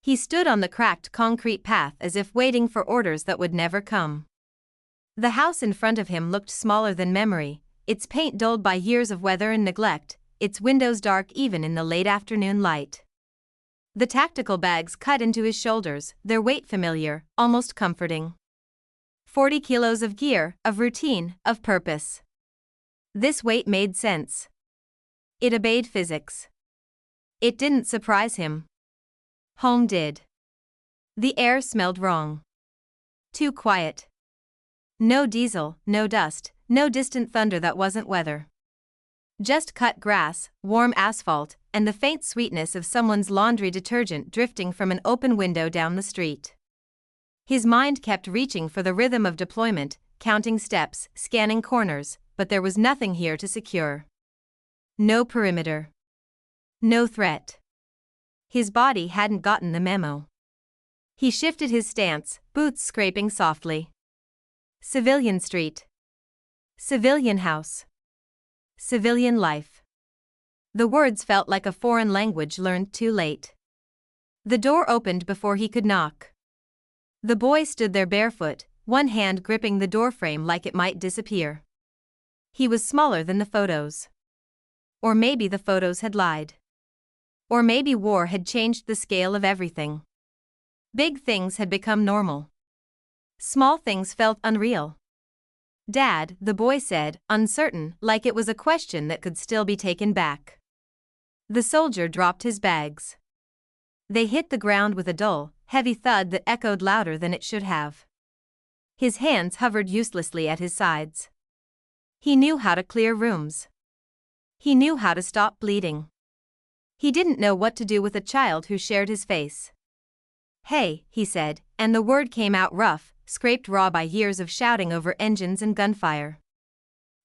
He stood on the cracked concrete path as if waiting for orders that would never come. The house in front of him looked smaller than memory, its paint dulled by years of weather and neglect, its windows dark even in the late afternoon light. The tactical bags cut into his shoulders, their weight familiar, almost comforting. 40 kilos of gear, of routine, of purpose. This weight made sense. It obeyed physics. It didn't surprise him. Home did. The air smelled wrong. Too quiet. No diesel, no dust, no distant thunder that wasn't weather. Just cut grass, warm asphalt, and the faint sweetness of someone's laundry detergent drifting from an open window down the street. His mind kept reaching for the rhythm of deployment, counting steps, scanning corners, but there was nothing here to secure. No perimeter. No threat. His body hadn't gotten the memo. He shifted his stance, boots scraping softly. Civilian street. Civilian house. Civilian life. The words felt like a foreign language learned too late. The door opened before he could knock. The boy stood there barefoot, one hand gripping the doorframe like it might disappear. He was smaller than the photos. Or maybe the photos had lied. Or maybe war had changed the scale of everything. Big things had become normal. Small things felt unreal. "Dad," the boy said, uncertain, like it was a question that could still be taken back. The soldier dropped his bags. They hit the ground with a dull, heavy thud that echoed louder than it should have. His hands hovered uselessly at his sides. He knew how to clear rooms. He knew how to stop bleeding. He didn't know what to do with a child who shared his face. "Hey," he said, and the word came out rough, scraped raw by years of shouting over engines and gunfire.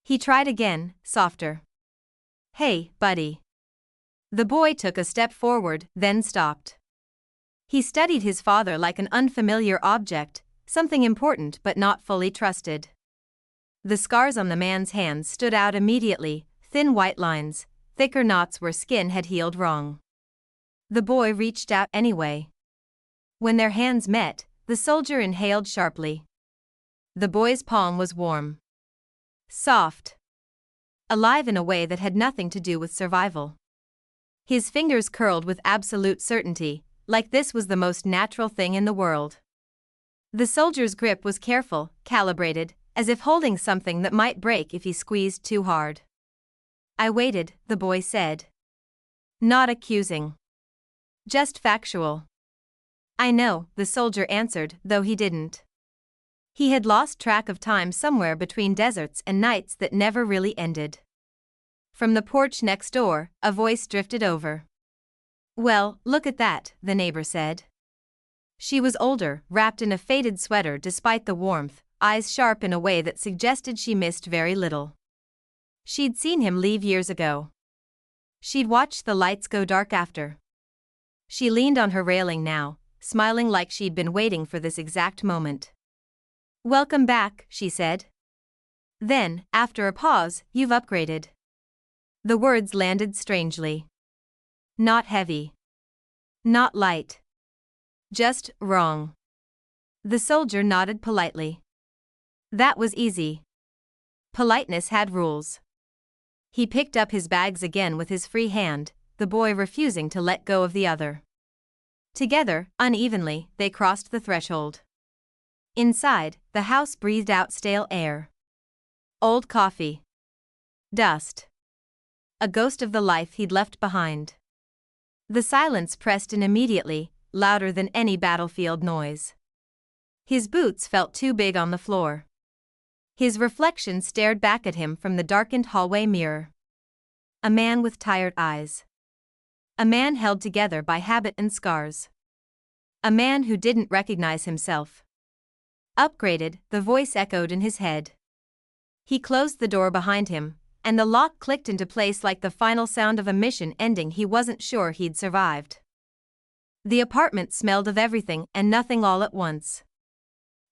He tried again, softer. "Hey, buddy." The boy took a step forward, then stopped. He studied his father like an unfamiliar object, something important but not fully trusted. The scars on the man's hands stood out immediately, thin white lines, thicker knots where skin had healed wrong. The boy reached out anyway. When their hands met, the soldier inhaled sharply. The boy's palm was warm. Soft. Alive in a way that had nothing to do with survival. His fingers curled with absolute certainty, like this was the most natural thing in the world. The soldier's grip was careful, calibrated, as if holding something that might break if he squeezed too hard. "I waited," the boy said. Not accusing. Just factual. "I know," the soldier answered, though he didn't. He had lost track of time somewhere between deserts and nights that never really ended. From the porch next door, a voice drifted over. "Well, look at that," the neighbor said. She was older, wrapped in a faded sweater despite the warmth, eyes sharp in a way that suggested she missed very little. She'd seen him leave years ago. She'd watched the lights go dark after. She leaned on her railing now, smiling like she'd been waiting for this exact moment. "Welcome back," she said. Then, after a pause, "You've upgraded." The words landed strangely. Not heavy. Not light. Just wrong. The soldier nodded politely. That was easy. Politeness had rules. He picked up his bags again with his free hand, the boy refusing to let go of the other. Together, unevenly, they crossed the threshold. Inside, the house breathed out stale air. Old coffee. Dust. A ghost of the life he'd left behind. The silence pressed in immediately, louder than any battlefield noise. His boots felt too big on the floor. His reflection stared back at him from the darkened hallway mirror. A man with tired eyes. A man held together by habit and scars. A man who didn't recognize himself. Upgraded, the voice echoed in his head. He closed the door behind him, and the lock clicked into place like the final sound of a mission ending he wasn't sure he'd survived. The apartment smelled of everything and nothing all at once.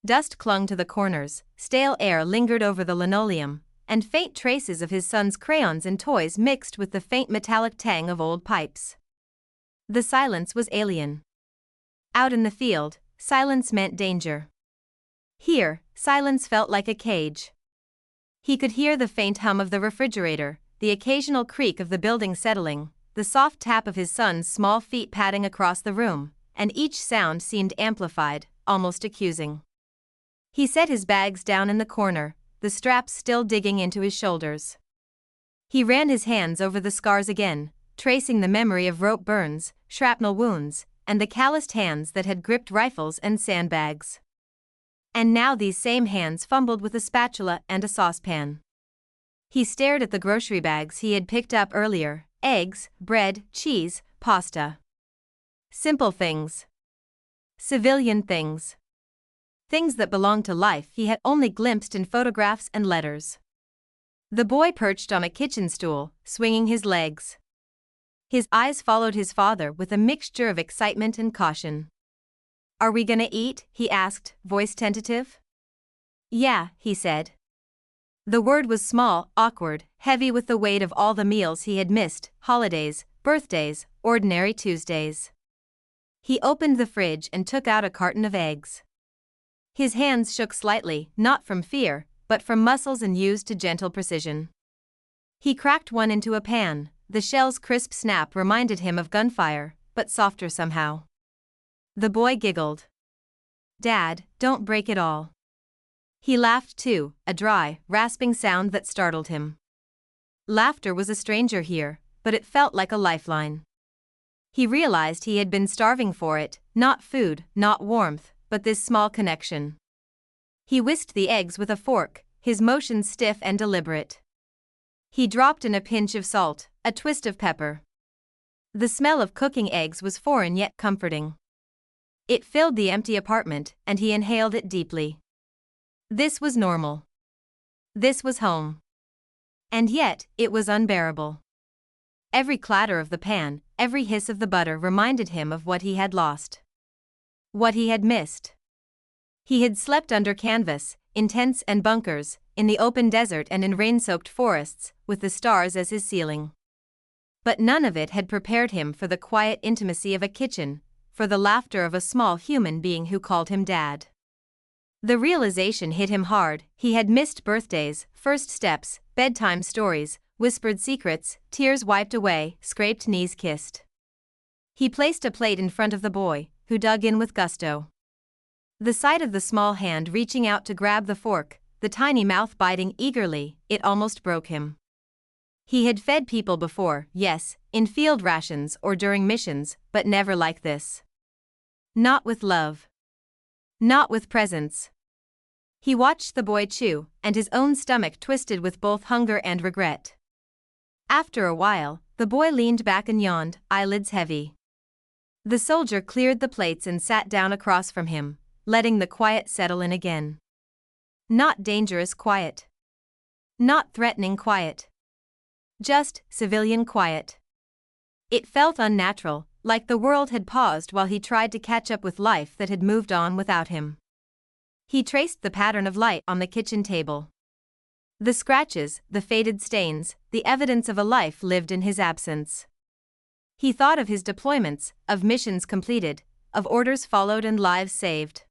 Dust clung to the corners, stale air lingered over the linoleum, and faint traces of his son's crayons and toys mixed with the faint metallic tang of old pipes. The silence was alien. Out in the field, silence meant danger. Here, silence felt like a cage. He could hear the faint hum of the refrigerator, the occasional creak of the building settling, the soft tap of his son's small feet padding across the room, and each sound seemed amplified, almost accusing. He set his bags down in the corner, the straps still digging into his shoulders. He ran his hands over the scars again, tracing the memory of rope burns, shrapnel wounds, and the calloused hands that had gripped rifles and sandbags. And now these same hands fumbled with a spatula and a saucepan. He stared at the grocery bags he had picked up earlier: eggs, bread, cheese, pasta. Simple things. Civilian things. Things that belonged to life he had only glimpsed in photographs and letters. The boy perched on a kitchen stool, swinging his legs. His eyes followed his father with a mixture of excitement and caution. "Are we gonna eat?" he asked, voice tentative. "Yeah," he said. The word was small, awkward, heavy with the weight of all the meals he had missed: holidays, birthdays, ordinary Tuesdays. He opened the fridge and took out a carton of eggs. His hands shook slightly, not from fear, but from muscles unused to gentle precision. He cracked one into a pan. The shell's crisp snap reminded him of gunfire, but softer somehow. The boy giggled. "Dad, don't break it all." He laughed too, a dry, rasping sound that startled him. Laughter was a stranger here, but it felt like a lifeline. He realized he had been starving for it, not food, not warmth, but this small connection. He whisked the eggs with a fork, his motions stiff and deliberate. He dropped in a pinch of salt, a twist of pepper. The smell of cooking eggs was foreign yet comforting. It filled the empty apartment, and he inhaled it deeply. This was normal. This was home. And yet, it was unbearable. Every clatter of the pan, every hiss of the butter reminded him of what he had lost. What he had missed. He had slept under canvas, in tents and bunkers, in the open desert and in rain-soaked forests, with the stars as his ceiling. But none of it had prepared him for the quiet intimacy of a kitchen, for the laughter of a small human being who called him Dad. The realization hit him hard. He had missed birthdays, first steps, bedtime stories, whispered secrets, tears wiped away, scraped knees kissed. He placed a plate in front of the boy, who dug in with gusto. The sight of the small hand reaching out to grab the fork, the tiny mouth biting eagerly, it almost broke him. He had fed people before, yes, in field rations or during missions, but never like this. Not with love. Not with presence. He watched the boy chew, and his own stomach twisted with both hunger and regret. After a while, the boy leaned back and yawned, eyelids heavy. The soldier cleared the plates and sat down across from him, letting the quiet settle in again. Not dangerous quiet. Not threatening quiet. Just civilian quiet. It felt unnatural, like the world had paused while he tried to catch up with life that had moved on without him. He traced the pattern of light on the kitchen table. The scratches, the faded stains, the evidence of a life lived in his absence. He thought of his deployments, of missions completed, of orders followed and lives saved.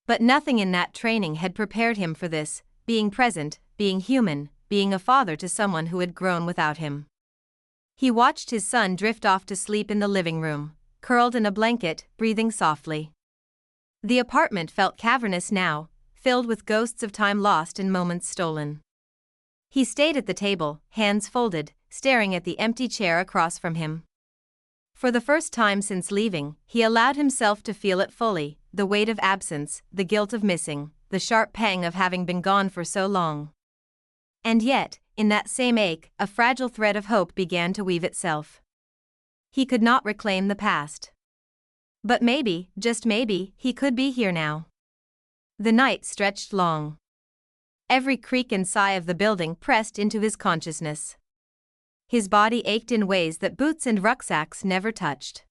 But nothing in that training had prepared him for this, being present, being human, being a father to someone who had grown without him. He watched his son drift off to sleep in the living room, curled in a blanket, breathing softly. The apartment felt cavernous now, filled with ghosts of time lost and moments stolen. He stayed at the table, hands folded, staring at the empty chair across from him. For the first time since leaving, he allowed himself to feel it fully, the weight of absence, the guilt of missing, the sharp pang of having been gone for so long. And yet, in that same ache, a fragile thread of hope began to weave itself. He could not reclaim the past. But maybe, just maybe, he could be here now. The night stretched long. Every creak and sigh of the building pressed into his consciousness. His body ached in ways that boots and rucksacks never touched.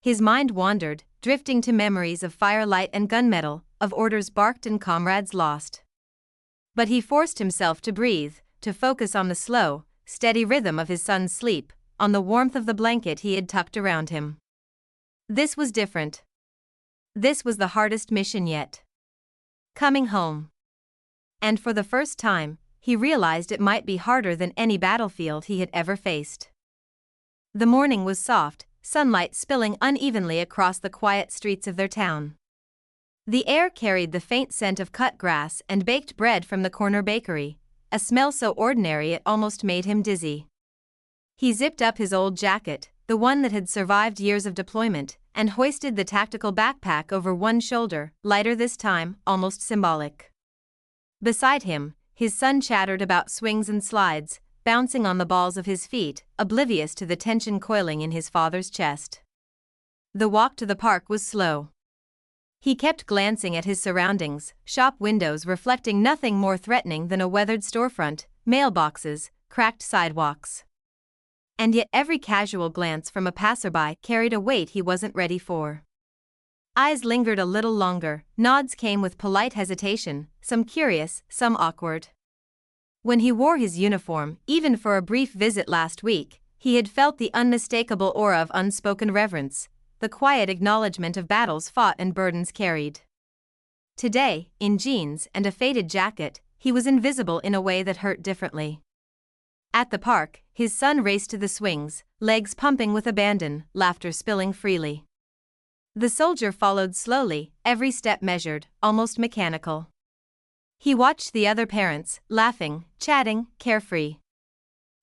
His mind wandered, drifting to memories of firelight and gunmetal, of orders barked and comrades lost. But he forced himself to breathe, to focus on the slow, steady rhythm of his son's sleep, on the warmth of the blanket he had tucked around him. This was different. This was the hardest mission yet. Coming home. And for the first time, he realized it might be harder than any battlefield he had ever faced. The morning was soft, sunlight spilling unevenly across the quiet streets of their town. The air carried the faint scent of cut grass and baked bread from the corner bakery, a smell so ordinary it almost made him dizzy. He zipped up his old jacket, the one that had survived years of deployment, and hoisted the tactical backpack over one shoulder, lighter this time, almost symbolic. Beside him, his son chattered about swings and slides, bouncing on the balls of his feet, oblivious to the tension coiling in his father's chest. The walk to the park was slow. He kept glancing at his surroundings, shop windows reflecting nothing more threatening than a weathered storefront, mailboxes, cracked sidewalks. And yet every casual glance from a passerby carried a weight he wasn't ready for. Eyes lingered a little longer, nods came with polite hesitation, some curious, some awkward. When he wore his uniform, even for a brief visit last week, he had felt the unmistakable aura of unspoken reverence, the quiet acknowledgement of battles fought and burdens carried. Today, in jeans and a faded jacket, he was invisible in a way that hurt differently. At the park, his son raced to the swings, legs pumping with abandon, laughter spilling freely. The soldier followed slowly, every step measured, almost mechanical. He watched the other parents, laughing, chatting, carefree.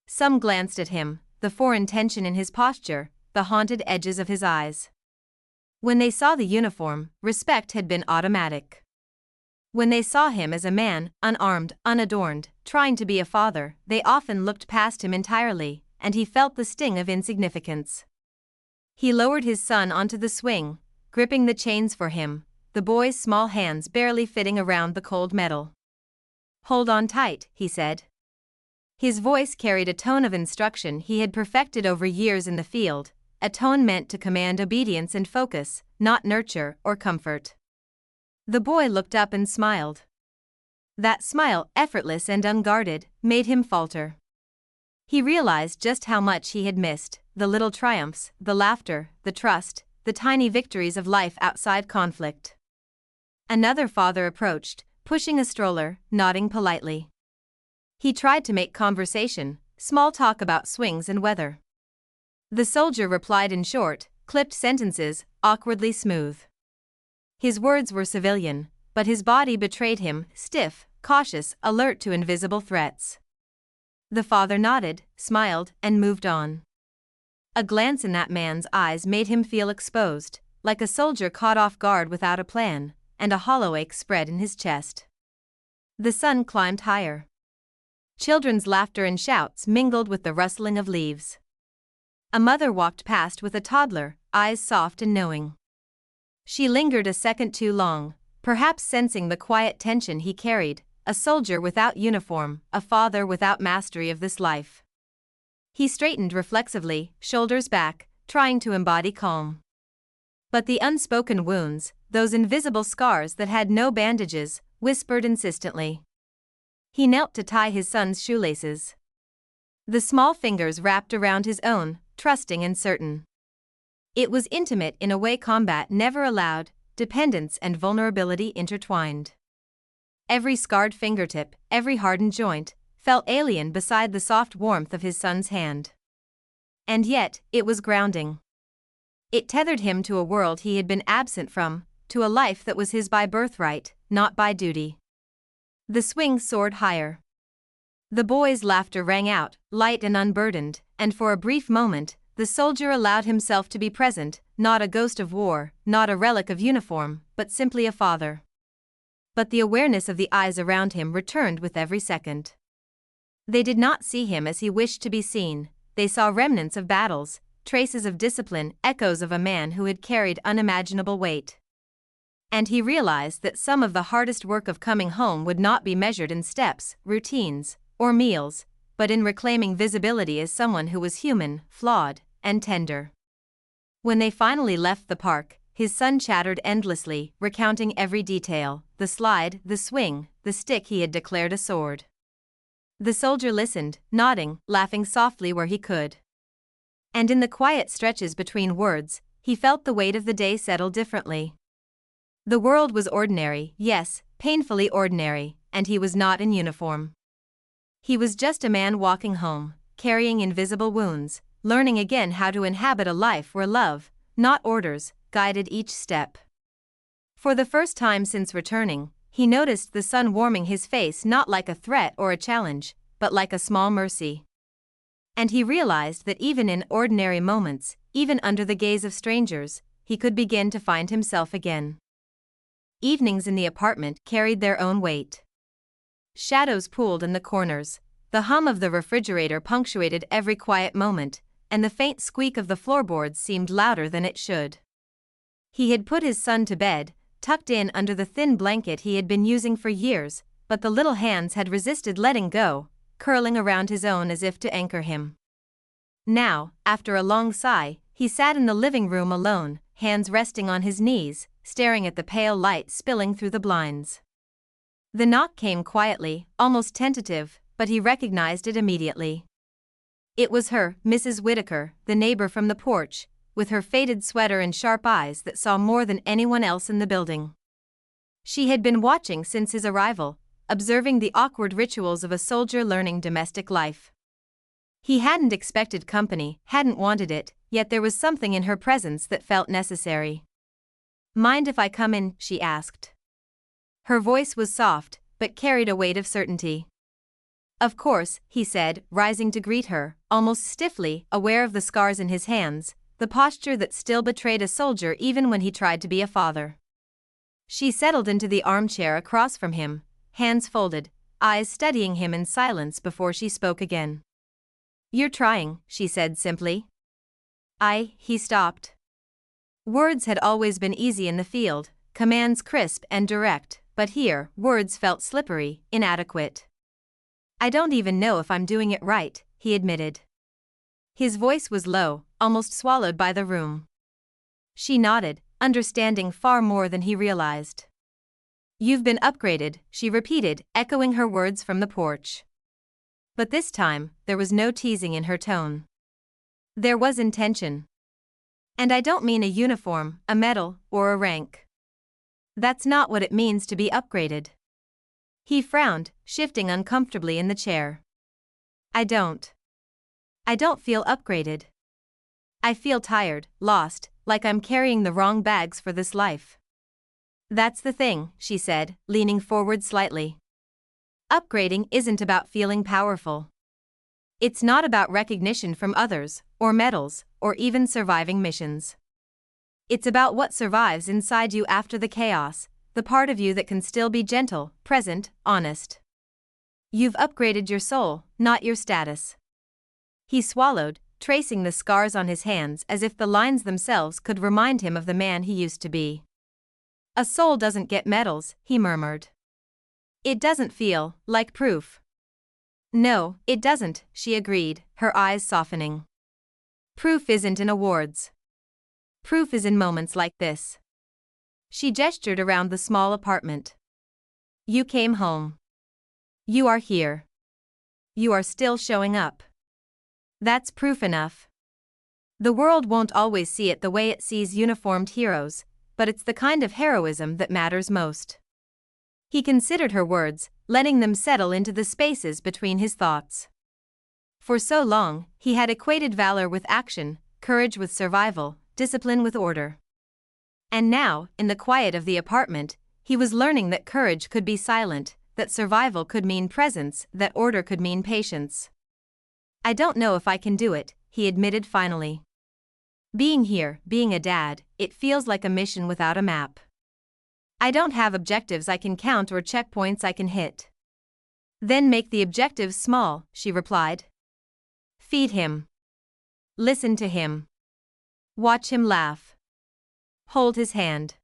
Some glanced at him, the foreign tension in his posture, the haunted edges of his eyes. When they saw the uniform, respect had been automatic. When they saw him as a man, unarmed, unadorned, trying to be a father, they often looked past him entirely, and he felt the sting of insignificance. He lowered his son onto the swing, gripping the chains for him, the boy's small hands barely fitting around the cold metal. "Hold on tight," he said. His voice carried a tone of instruction he had perfected over years in the field, a tone meant to command obedience and focus, not nurture or comfort. The boy looked up and smiled. That smile, effortless and unguarded, made him falter. He realized just how much he had missed, the little triumphs, the laughter, the trust, the tiny victories of life outside conflict. Another father approached, pushing a stroller, nodding politely. He tried to make conversation, small talk about swings and weather. The soldier replied in short, clipped sentences, awkwardly smooth. His words were civilian, but his body betrayed him, stiff, cautious, alert to invisible threats. The father nodded, smiled, and moved on. A glance in that man's eyes made him feel exposed, like a soldier caught off guard without a plan, and a hollow ache spread in his chest. The sun climbed higher. Children's laughter and shouts mingled with the rustling of leaves. A mother walked past with a toddler, eyes soft and knowing. She lingered a second too long, perhaps sensing the quiet tension he carried, a soldier without uniform, a father without mastery of this life. He straightened reflexively, shoulders back, trying to embody calm. But the unspoken wounds, those invisible scars that had no bandages, whispered insistently. He knelt to tie his son's shoelaces. The small fingers wrapped around his own, trusting and certain. It was intimate in a way combat never allowed, dependence and vulnerability intertwined. Every scarred fingertip, every hardened joint, felt alien beside the soft warmth of his son's hand. And yet, it was grounding. It tethered him to a world he had been absent from, to a life that was his by birthright, not by duty. The swing soared higher. The boy's laughter rang out, light and unburdened, and for a brief moment, the soldier allowed himself to be present, not a ghost of war, not a relic of uniform, but simply a father. But the awareness of the eyes around him returned with every second. They did not see him as he wished to be seen, they saw remnants of battles, traces of discipline, echoes of a man who had carried unimaginable weight. And he realized that some of the hardest work of coming home would not be measured in steps, routines, or meals, but in reclaiming visibility as someone who was human, flawed, and tender. When they finally left the park, his son chattered endlessly, recounting every detail, the slide, the swing, the stick he had declared a sword. The soldier listened, nodding, laughing softly where he could. And in the quiet stretches between words, he felt the weight of the day settle differently. The world was ordinary, yes, painfully ordinary, and he was not in uniform. He was just a man walking home, carrying invisible wounds, learning again how to inhabit a life where love, not orders, guided each step. For the first time since returning, he noticed the sun warming his face not like a threat or a challenge, but like a small mercy. And he realized that even in ordinary moments, even under the gaze of strangers, he could begin to find himself again. Evenings in the apartment carried their own weight. Shadows pooled in the corners, the hum of the refrigerator punctuated every quiet moment, and the faint squeak of the floorboards seemed louder than it should. He had put his son to bed, tucked in under the thin blanket he had been using for years, but the little hands had resisted letting go, curling around his own as if to anchor him. Now, after a long sigh, he sat in the living room alone, hands resting on his knees, staring at the pale light spilling through the blinds. The knock came quietly, almost tentative, but he recognized it immediately. It was her, Mrs. Whitaker, the neighbor from the porch, with her faded sweater and sharp eyes that saw more than anyone else in the building. She had been watching since his arrival, observing the awkward rituals of a soldier learning domestic life. He hadn't expected company, hadn't wanted it, yet there was something in her presence that felt necessary. "Mind if I come in?" she asked. Her voice was soft, but carried a weight of certainty. "Of course," he said, rising to greet her, almost stiffly, aware of the scars in his hands, the posture that still betrayed a soldier even when he tried to be a father. She settled into the armchair across from him, hands folded, eyes studying him in silence before she spoke again. "You're trying," she said simply. He stopped. Words had always been easy in the field, commands crisp and direct, but here, words felt slippery, inadequate. "I don't even know if I'm doing it right," he admitted. His voice was low, almost swallowed by the room. She nodded, understanding far more than he realized. "You've been upgraded," she repeated, echoing her words from the porch. But this time, there was no teasing in her tone. There was intention. "And I don't mean a uniform, a medal, or a rank. That's not what it means to be upgraded." He frowned, shifting uncomfortably in the chair. I don't feel upgraded. I feel tired, lost, like I'm carrying the wrong bags for this life." "That's the thing," she said, leaning forward slightly. "Upgrading isn't about feeling powerful. It's not about recognition from others, or medals, or even surviving missions. It's about what survives inside you after the chaos, the part of you that can still be gentle, present, honest. You've upgraded your soul, not your status." He swallowed, tracing the scars on his hands as if the lines themselves could remind him of the man he used to be. "A soul doesn't get medals," he murmured. "It doesn't feel like proof." "No, it doesn't," she agreed, her eyes softening. "Proof isn't in awards. Proof is in moments like this." She gestured around the small apartment. "You came home. You are here. You are still showing up. That's proof enough. The world won't always see it the way it sees uniformed heroes, but it's the kind of heroism that matters most." He considered her words, letting them settle into the spaces between his thoughts. For so long, he had equated valor with action, courage with survival, discipline with order. And now, in the quiet of the apartment, he was learning that courage could be silent, that survival could mean presence, that order could mean patience. "I don't know if I can do it," he admitted finally. "Being here, being a dad, it feels like a mission without a map. I don't have objectives I can count or checkpoints I can hit." "Then make the objectives small," she replied. "Feed him. Listen to him. Watch him laugh. Hold his hand.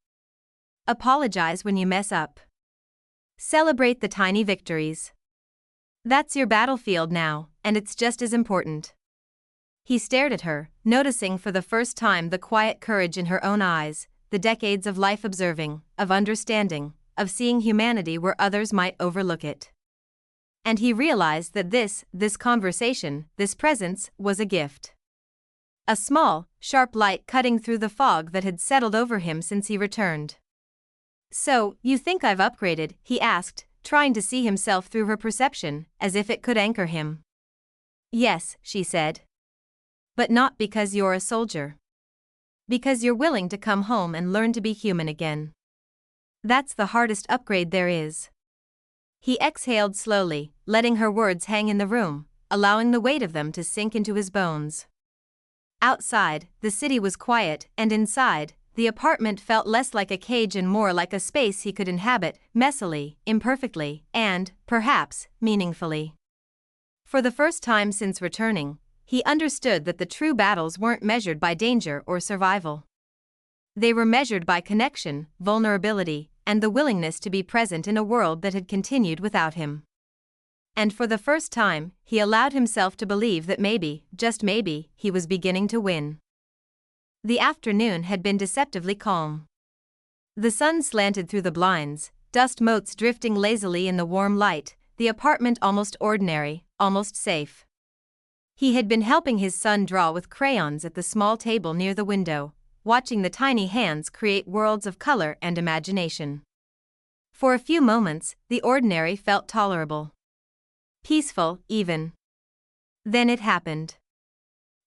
Apologize when you mess up. Celebrate the tiny victories. That's your battlefield now, and it's just as important." He stared at her, noticing for the first time the quiet courage in her own eyes, the decades of life observing, of understanding, of seeing humanity where others might overlook it. And he realized that this conversation, this presence, was a gift. A small, sharp light cutting through the fog that had settled over him since he returned. So, you think I've upgraded? He asked, trying to see himself through her perception, as if it could anchor him. Yes, she said. But not because you're a soldier. Because you're willing to come home and learn to be human again. That's the hardest upgrade there is. He exhaled slowly, letting her words hang in the room, allowing the weight of them to sink into his bones. Outside, the city was quiet, and inside, the apartment felt less like a cage and more like a space he could inhabit, messily, imperfectly, and, perhaps, meaningfully. For the first time since returning, he understood that the true battles weren't measured by danger or survival. They were measured by connection, vulnerability, and the willingness to be present in a world that had continued without him. And for the first time, he allowed himself to believe that maybe, just maybe, he was beginning to win. The afternoon had been deceptively calm. The sun slanted through the blinds, dust motes drifting lazily in the warm light, the apartment almost ordinary, almost safe. He had been helping his son draw with crayons at the small table near the window, watching the tiny hands create worlds of color and imagination. For a few moments, the ordinary felt tolerable. Peaceful, even. Then it happened.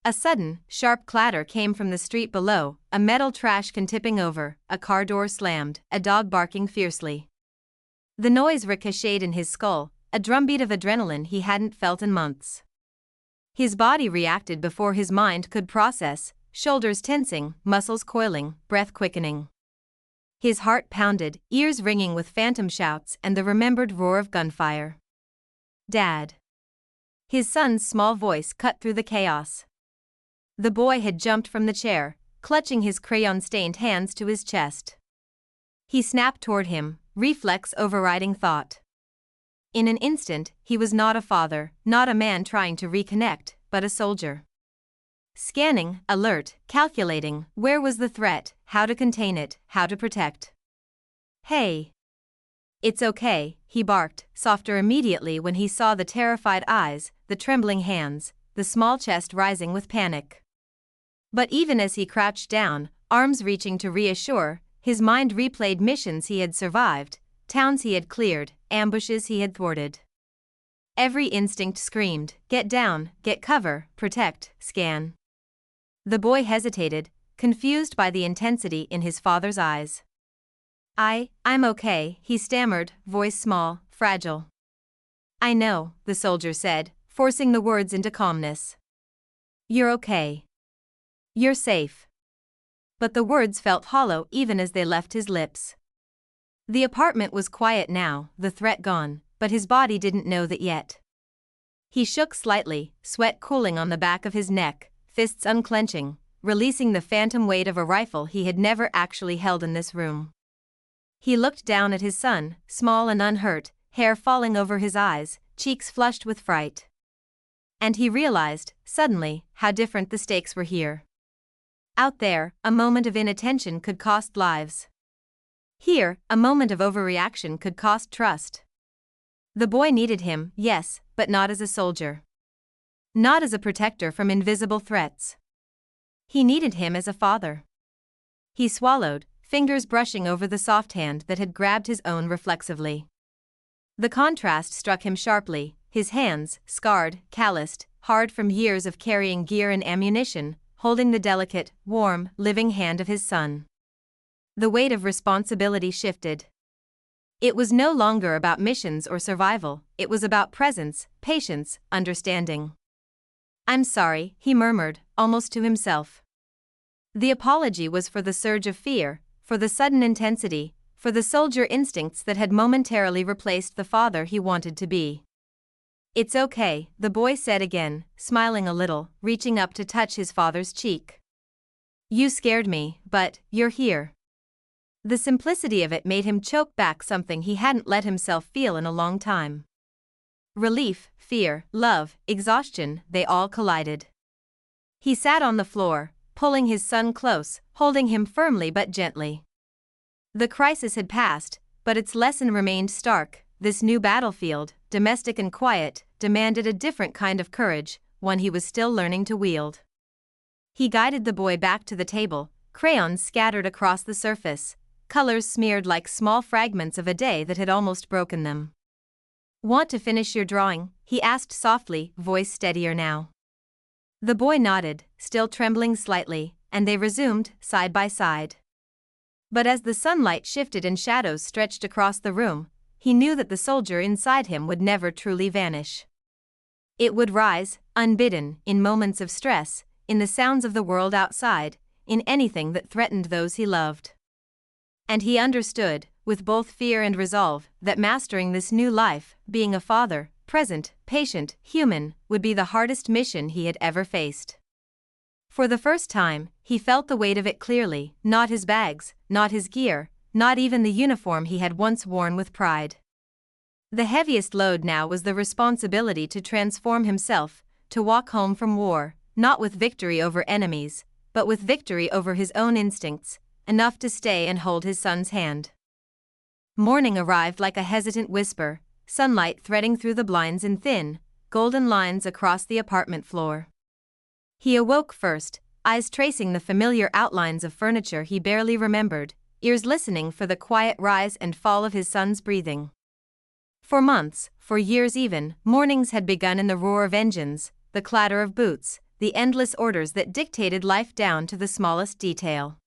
A sudden, sharp clatter came from the street below, a metal trash can tipping over, a car door slammed, a dog barking fiercely. The noise ricocheted in his skull, a drumbeat of adrenaline he hadn't felt in months. His body reacted before his mind could process, shoulders tensing, muscles coiling, breath quickening. His heart pounded, ears ringing with phantom shouts and the remembered roar of gunfire. Dad. His son's small voice cut through the chaos. The boy had jumped from the chair, clutching his crayon-stained hands to his chest. He snapped toward him, reflex overriding thought. In an instant, he was not a father, not a man trying to reconnect, but a soldier. Scanning, alert, calculating, where was the threat, how to contain it, how to protect. Hey. It's okay, he barked, softer immediately when he saw the terrified eyes, the trembling hands, the small chest rising with panic. But even as he crouched down, arms reaching to reassure, his mind replayed missions he had survived, towns he had cleared, ambushes he had thwarted. Every instinct screamed, get down, get cover, protect, scan. The boy hesitated, confused by the intensity in his father's eyes. I'm okay, he stammered, voice small, fragile. I know, the soldier said, forcing the words into calmness. You're okay. You're safe. But the words felt hollow even as they left his lips. The apartment was quiet now, the threat gone, but his body didn't know that yet. He shook slightly, sweat cooling on the back of his neck, fists unclenching, releasing the phantom weight of a rifle he had never actually held in this room. He looked down at his son, small and unhurt, hair falling over his eyes, cheeks flushed with fright. And he realized, suddenly, how different the stakes were here. Out there, a moment of inattention could cost lives. Here, a moment of overreaction could cost trust. The boy needed him, yes, but not as a soldier. Not as a protector from invisible threats. He needed him as a father. He swallowed, fingers brushing over the soft hand that had grabbed his own reflexively. The contrast struck him sharply, his hands, scarred, calloused, hard from years of carrying gear and ammunition, holding the delicate, warm, living hand of his son. The weight of responsibility shifted. It was no longer about missions or survival, it was about presence, patience, understanding. I'm sorry, he murmured, almost to himself. The apology was for the surge of fear, for the sudden intensity, for the soldier instincts that had momentarily replaced the father he wanted to be. It's okay, the boy said again, smiling a little, reaching up to touch his father's cheek. You scared me, but you're here. The simplicity of it made him choke back something he hadn't let himself feel in a long time. Relief, fear, love, exhaustion, they all collided. He sat on the floor, pulling his son close, holding him firmly but gently. The crisis had passed, but its lesson remained stark. This new battlefield, domestic and quiet, demanded a different kind of courage, one he was still learning to wield. He guided the boy back to the table, crayons scattered across the surface, colors smeared like small fragments of a day that had almost broken them. "Want to finish your drawing?" he asked softly, voice steadier now. The boy nodded, still trembling slightly, and they resumed, side by side. But as the sunlight shifted and shadows stretched across the room, he knew that the soldier inside him would never truly vanish. It would rise, unbidden, in moments of stress, in the sounds of the world outside, in anything that threatened those he loved. And he understood, with both fear and resolve, that mastering this new life, being a father, present, patient, human, would be the hardest mission he had ever faced. For the first time, he felt the weight of it clearly, not his bags, not his gear, not even the uniform he had once worn with pride. The heaviest load now was the responsibility to transform himself, to walk home from war, not with victory over enemies, but with victory over his own instincts, enough to stay and hold his son's hand. Morning arrived like a hesitant whisper, sunlight threading through the blinds in thin, golden lines across the apartment floor. He awoke first, eyes tracing the familiar outlines of furniture he barely remembered, ears listening for the quiet rise and fall of his son's breathing. For months, for years even, mornings had begun in the roar of engines, the clatter of boots, the endless orders that dictated life down to the smallest detail.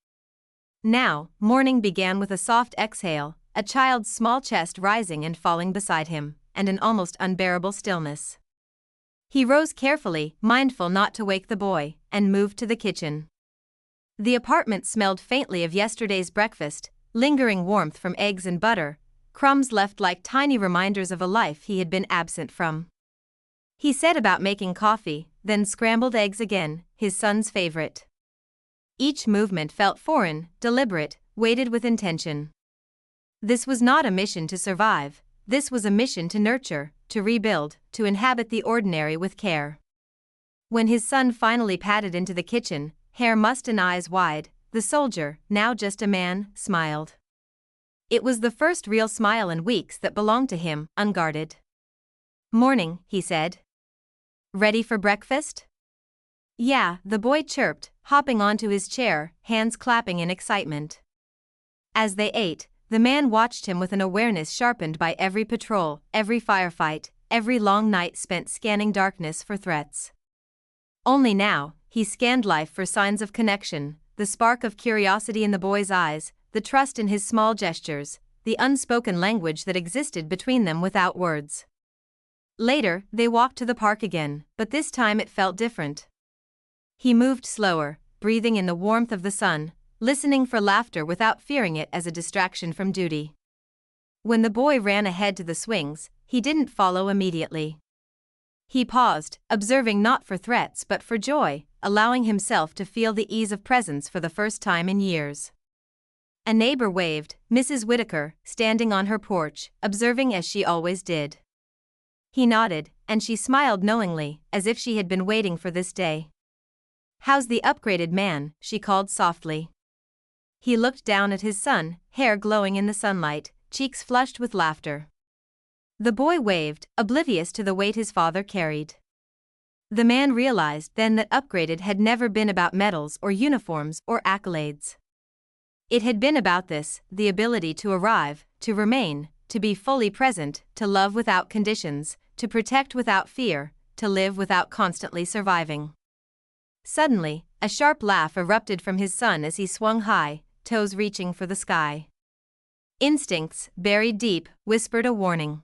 Now, morning began with a soft exhale, a child's small chest rising and falling beside him, and an almost unbearable stillness. He rose carefully, mindful not to wake the boy, and moved to the kitchen. The apartment smelled faintly of yesterday's breakfast, lingering warmth from eggs and butter, crumbs left like tiny reminders of a life he had been absent from. He set about making coffee, then scrambled eggs again, his son's favorite. Each movement felt foreign, deliberate, weighted with intention. This was not a mission to survive, this was a mission to nurture, to rebuild, to inhabit the ordinary with care. When his son finally padded into the kitchen, hair mussed and eyes wide, the soldier, now just a man, smiled. It was the first real smile in weeks that belonged to him, unguarded. "Morning," he said. "Ready for breakfast?" "Yeah," the boy chirped, hopping onto his chair, hands clapping in excitement. As they ate, the man watched him with an awareness sharpened by every patrol, every firefight, every long night spent scanning darkness for threats. Only now, he scanned life for signs of connection, the spark of curiosity in the boy's eyes, the trust in his small gestures, the unspoken language that existed between them without words. Later, they walked to the park again, but this time it felt different. He moved slower, breathing in the warmth of the sun, listening for laughter without fearing it as a distraction from duty. When the boy ran ahead to the swings, he didn't follow immediately. He paused, observing not for threats but for joy, allowing himself to feel the ease of presence for the first time in years. A neighbor waved, Mrs. Whitaker, standing on her porch, observing as she always did. He nodded, and she smiled knowingly, as if she had been waiting for this day. "How's the upgraded man?" she called softly. He looked down at his son, hair glowing in the sunlight, cheeks flushed with laughter. The boy waved, oblivious to the weight his father carried. The man realized then that upgraded had never been about medals or uniforms or accolades. It had been about this, the ability to arrive, to remain, to be fully present, to love without conditions, to protect without fear, to live without constantly surviving. Suddenly, a sharp laugh erupted from his son as he swung high, toes reaching for the sky. Instincts, buried deep, whispered a warning.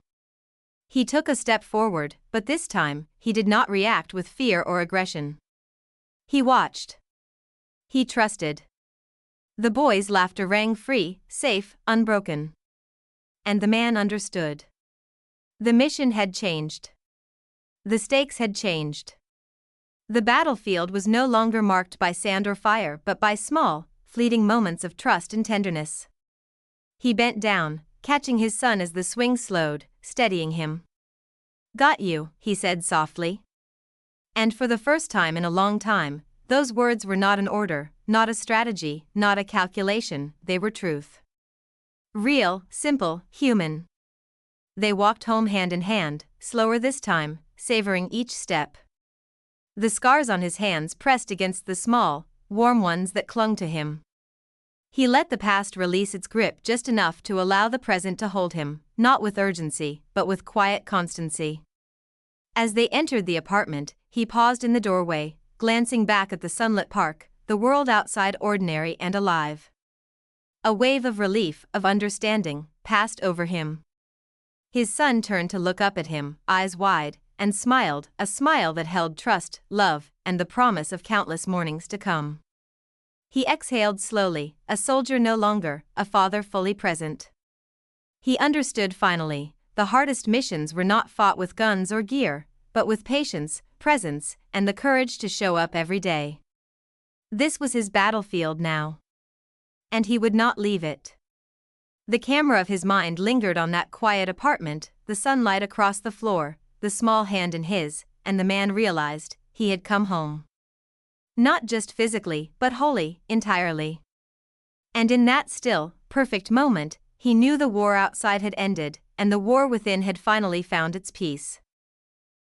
He took a step forward, but this time, he did not react with fear or aggression. He watched. He trusted. The boy's laughter rang free, safe, unbroken. And the man understood. The mission had changed. The stakes had changed. The battlefield was no longer marked by sand or fire but by small, fleeting moments of trust and tenderness. He bent down, catching his son as the swing slowed, steadying him. "Got you," he said softly. And for the first time in a long time, those words were not an order, not a strategy, not a calculation, they were truth. Real, simple, human. They walked home hand in hand, slower this time, savoring each step. The scars on his hands pressed against the small, warm ones that clung to him. He let the past release its grip just enough to allow the present to hold him, not with urgency, but with quiet constancy. As they entered the apartment, he paused in the doorway, glancing back at the sunlit park, the world outside ordinary and alive. A wave of relief, of understanding, passed over him. His son turned to look up at him, eyes wide, and smiled, a smile that held trust, love, and the promise of countless mornings to come. He exhaled slowly, a soldier no longer, a father fully present. He understood finally, the hardest missions were not fought with guns or gear, but with patience, presence, and the courage to show up every day. This was his battlefield now. And he would not leave it. The camera of his mind lingered on that quiet apartment, the sunlight across the floor, the small hand in his, and the man realized, he had come home. Not just physically, but wholly, entirely. And in that still, perfect moment, he knew the war outside had ended, and the war within had finally found its peace.